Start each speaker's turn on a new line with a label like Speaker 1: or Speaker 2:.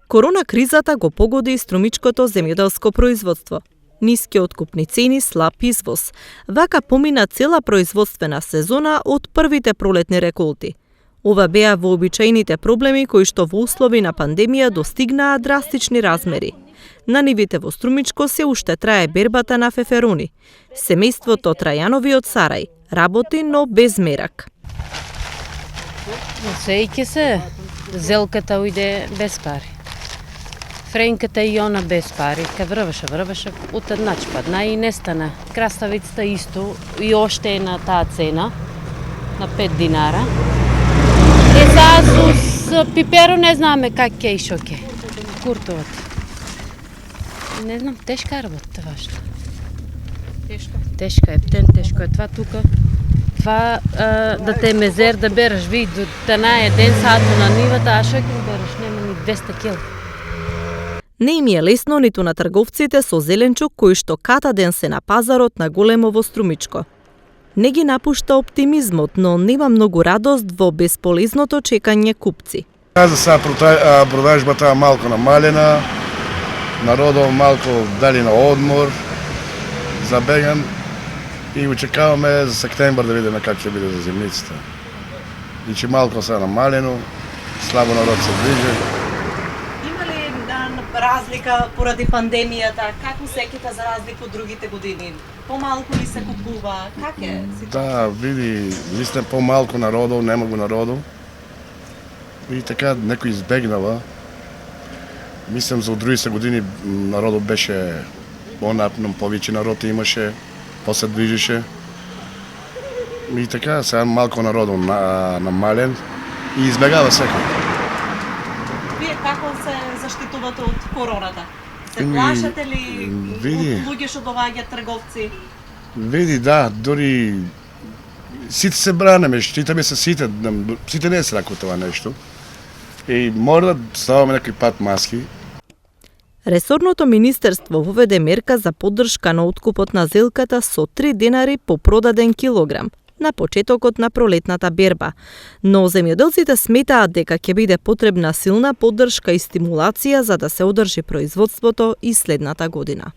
Speaker 1: Корона кризата го погоди и струмичкото земјоделско производство. Ниски откупни цени, слаб извоз. Вака помина цела производствена сезона од првите пролетни реколти. Ова беа вообичаените проблеми кои што во услови на пандемија достигнаа драстични размери. На нивите во Струмичко се уште трае бербата на феферони. Семејството Трајанови од Сарај работи, но без мерак.
Speaker 2: Сејке се, зелката ујде без пари. Френката и она без пари, ка врваше, утеднач падна и нестана. Краставицата исто и оште е на таа цена, на 5 динара. Е сега с пиперо не знаме как ке и шо ке. Куртовата. Не знам, тешка е работата вашата. Тешка е, тешко е това тука. Това да те мезер да береш ви до танаја ден сато на нивата, а шо ке береш, нема ни 200 кил.
Speaker 1: Не им е лесно ниту на трговците со зеленчук кои што ката ден се на пазарот на големо во Струмичко. Не ги напушта оптимизмот, но нема многу радост во бесполезното чекање купци.
Speaker 3: За сега продажбата малку намалена, народот малку дали на одмор, забеган и очекаваме за септември да видиме как ќе биде за зимницата. Значи малку сега намалено, слабо народ се движи.
Speaker 1: Разлика поради пандемијата, како сеќате за разлика од другите години? Помалку ли се купува? Как е ситуација?
Speaker 3: Да, види, наистина помалку народов, нема го народов. И така некој избегнава. Мислам за другите години народот беше понапно, повеќе народ имаше, после движеше. И така сега малку народов намален и избегава секој.
Speaker 1: Вие како се заштитувате од короната? Се плашате ли од луѓе што доаѓаат трговци?
Speaker 3: Види, да, дори сите се бранеме, штитаме се сите не се рако това нешто. И мора да ставаме некој пат маски.
Speaker 1: Ресорното министерство воведе мерка за поддршка на откупот на зелката со 3 денари по продаден килограм на почетокот на пролетната берба. Но земјоделците сметаат дека ќе биде потребна силна поддршка и стимулација за да се одржи производството и следната година.